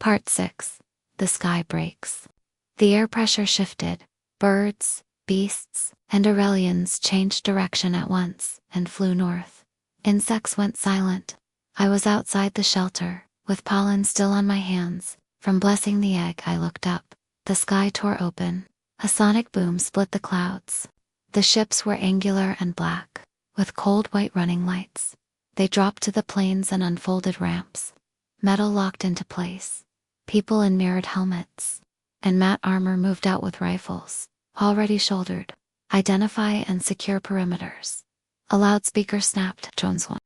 Part 6. The sky breaks. The air pressure shifted. Birds, beasts, and Aurelians changed direction at once and flew north. Insects went silent. I was outside the shelter, with pollen still on my hands. From blessing the egg I looked up. The sky tore open. A sonic boom split the clouds. The ships were angular and black, with cold white running lights. They dropped to the plains and unfolded ramps. Metal locked into place. People in mirrored helmets and matte armor moved out with rifles, already shouldered. Identify and secure perimeters. A loudspeaker snapped. Drones 1.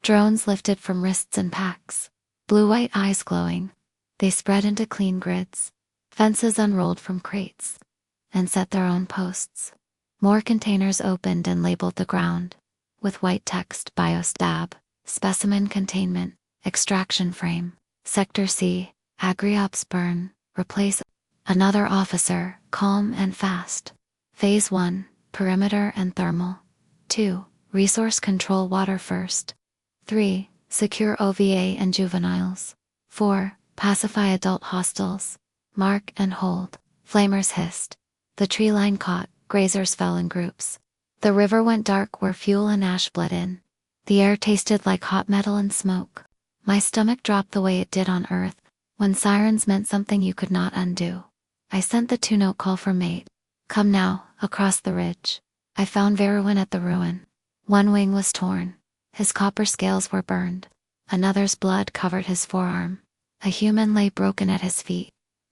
Drones lifted from wrists and packs. Blue-white eyes glowing. They spread into clean grids. Fences unrolled from crates and set their own posts. More containers opened and labeled the ground with white text: biostab, specimen containment, extraction frame, Sector C, Agri-Ops burn, replace. Another officer, calm and fast. Phase 1, perimeter and thermal. 2, resource control water first. 3, secure OVA and juveniles. 4, pacify adult hostiles. Mark and hold. Flamers hissed. The tree line caught, grazers fell in groups. The river went dark where fuel and ash bled in. The air tasted like hot metal and smoke. My stomach dropped the way it did on Earth, when sirens meant something you could not undo. I sent the 2-note call for mate. Come now, across the ridge. I found Veruin at the ruin. One wing was torn. His copper scales were burned. Another's blood covered his forearm. A human lay broken at his feet.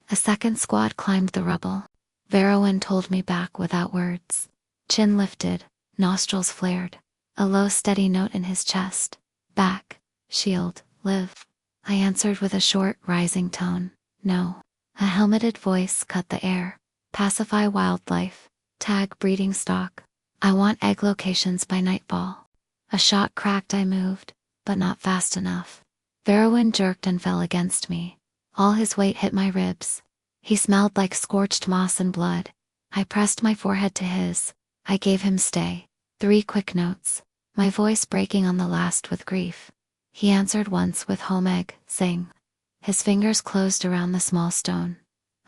A second squad climbed the rubble. Veruin told me back without words. Chin lifted, nostrils flared. A low steady note in his chest. Back, shield, live. I answered with a short, rising tone. No. A helmeted voice cut the air. Pacify wildlife. Tag breeding stock. I want egg locations by nightfall. A shot cracked. I moved, but not fast enough. Veruin jerked and fell against me. All his weight hit my ribs. He smelled like scorched moss and blood. I pressed my forehead to his. I gave him stay. 3 quick notes. My voice breaking on the last with grief. He answered once with home egg, sing. His fingers closed around the small stone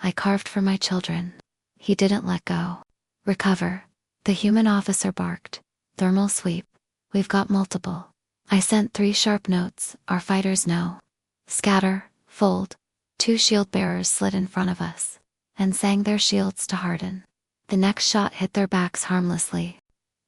I carved for my children. He didn't let go. Recover. The human officer barked. Thermal sweep. We've got multiple. I sent 3 sharp notes. Our fighters know. Scatter, fold. 2 shield bearers slid in front of us and sang their shields to harden. The next shot hit their backs harmlessly.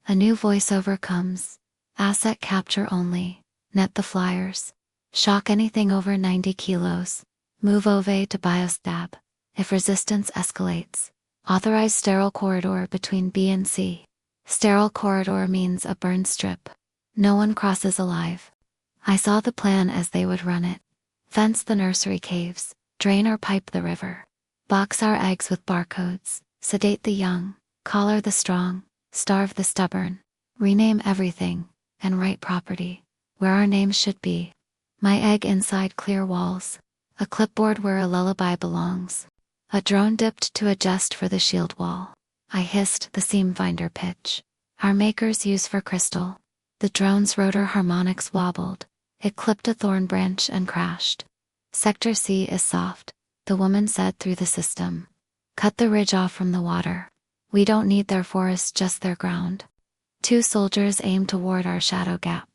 A new voiceover comes. Asset capture only. Net the flyers. Shock anything over 90 kilos. Move OVA to biostab. If resistance escalates, authorize sterile corridor between B and C. Sterile corridor means a burn strip. No one crosses alive. I saw the plan as they would run it. Fence the nursery caves, drain or pipe the river. Box our eggs with barcodes, sedate the young, collar the strong, starve the stubborn. Rename everything, and write property where our names should be. My egg inside clear walls. A clipboard where a lullaby belongs. A drone dipped to adjust for the shield wall. I hissed the seam finder pitch our makers use for crystal. The drone's rotor harmonics wobbled. It clipped a thorn branch and crashed. Sector C is soft, the woman said through the system. Cut the ridge off from the water. We don't need their forest, just their ground. 2 soldiers aimed toward our shadow gap.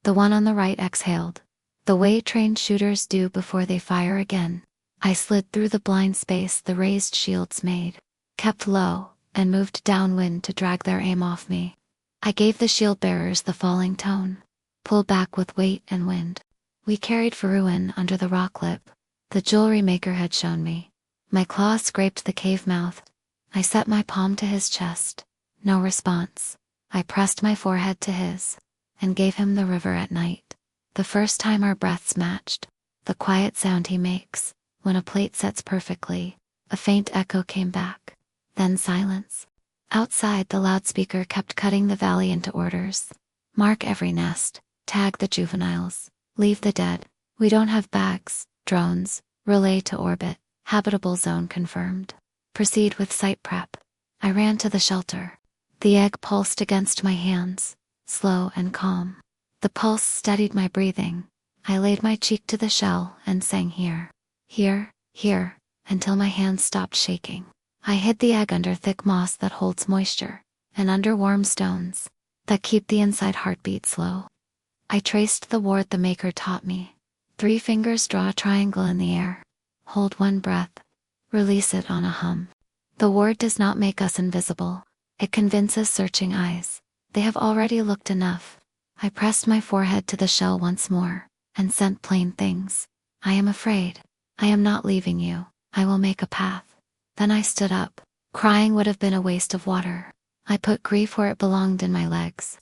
The one on the right exhaled. The way trained shooters do before they fire again. I slid through the blind space the raised shields made, kept low, and moved downwind to drag their aim off me. I gave the shield bearers the falling tone. Pull back with weight and wind. We carried Veruin under the rock lip. The jewelry maker had shown me. My claw scraped the cave mouth. I set my palm to his chest. No response. I pressed my forehead to his and gave him the river at night. The first time our breaths matched. The quiet sound he makes when a plate sets perfectly. A faint echo came back. Then silence. Outside, the loudspeaker kept cutting the valley into orders. Mark every nest. Tag the juveniles. Leave the dead. We don't have bags. Drones. Relay to orbit. Habitable zone confirmed. Proceed with site prep. I ran to the shelter. The egg pulsed against my hands. Slow and calm. The pulse steadied my breathing. I laid my cheek to the shell and sang here. Here, here, until my hands stopped shaking. I hid the egg under thick moss that holds moisture, and under warm stones that keep the inside heartbeat slow. I traced the word the maker taught me. 3 fingers draw a triangle in the air. Hold 1 breath. Release it on a hum. The word does not make us invisible. It convinces searching eyes. They have already looked enough. I pressed my forehead to the shell once more, and sent plain things. I am afraid. I am not leaving you. I will make a path. Then I stood up. Crying would have been a waste of water. I put grief where it belonged, in my legs.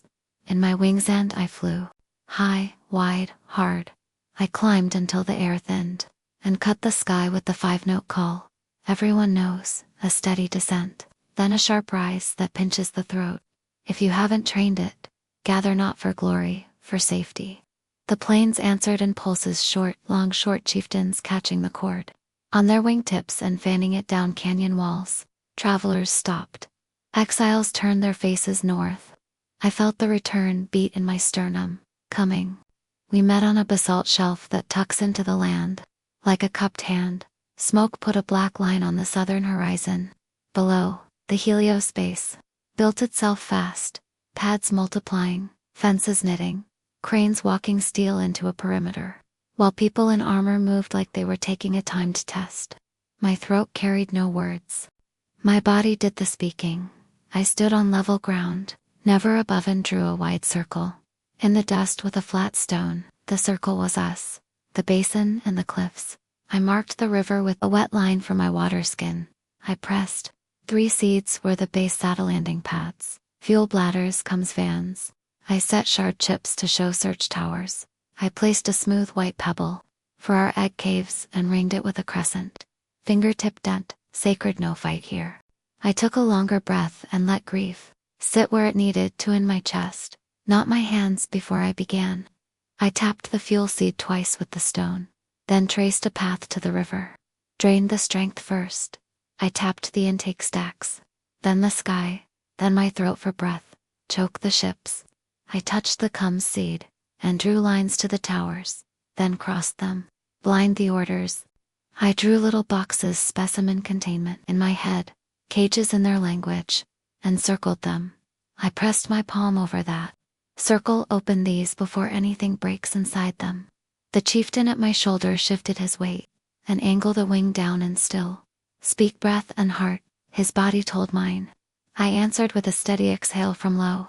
In my wings, and I flew. High, wide, hard. I climbed until the air thinned, and cut the sky with the 5-note call. Everyone knows, a steady descent, then a sharp rise that pinches the throat. If you haven't trained it, gather not for glory, for safety. The planes answered in pulses, short, long, short, chieftains catching the cord. On their wingtips and fanning it down canyon walls, travelers stopped. Exiles turned their faces north. I felt the return beat in my sternum, coming. We met on a basalt shelf that tucks into the land. Like a cupped hand, smoke put a black line on the southern horizon. Below, the heliospace built itself fast, pads multiplying, fences knitting, cranes walking steel into a perimeter, while people in armor moved like they were taking a timed test. My throat carried no words. My body did the speaking. I stood on level ground, never above, and drew a wide circle. In the dust with a flat stone, the circle was us, the basin and the cliffs. I marked the river with a wet line for my water skin. I pressed. 3 seeds were the base saddle landing pads. Fuel bladders comes vans. I set shard chips to show search towers. I placed a smooth white pebble for our egg caves and ringed it with a crescent. Fingertip dent, sacred, no fight here. I took a longer breath and let grief sit where it needed to, in my chest, not my hands, before I began. I tapped the fuel seed twice with the stone, then traced a path to the river. Drained the strength first. I tapped the intake stacks, then the sky, then my throat for breath. Choked the ships. I touched the comes seed, and drew lines to the towers, then crossed them. Blind the orders. I drew little boxes, specimen containment, in my head, cages in their language, and circled them. I pressed my palm over that. Circle, open these before anything breaks inside them. The chieftain at my shoulder shifted his weight, and angled a wing down and still. Speak, breath and heart, his body told mine. I answered with a steady exhale from low.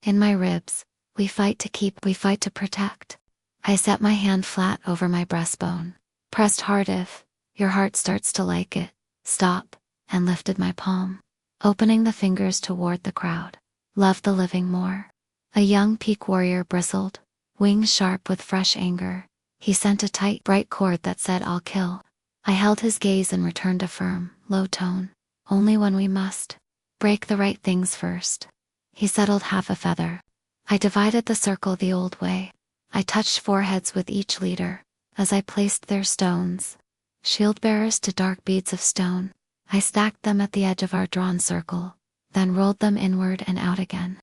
In my ribs, we fight to keep, we fight to protect. I set my hand flat over my breastbone, pressed hard. If your heart starts to like it, stop, and lifted my palm, opening the fingers toward the crowd. Love the living more. A young peak warrior bristled, wings sharp with fresh anger. He sent a tight, bright chord that said, I'll kill. I held his gaze and returned a firm, low tone. Only when we must. Break the right things first. He settled half a feather. I divided the circle the old way. I touched foreheads with each leader, as I placed their stones. Shield bearers to dark beads of stone. I stacked them at the edge of our drawn circle, then rolled them inward and out again.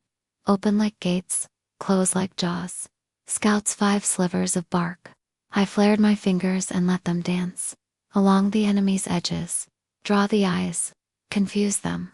Open like gates, close like jaws. Scouts 5 slivers of bark. I flared my fingers and let them dance along the enemy's edges. Draw the eyes, confuse them.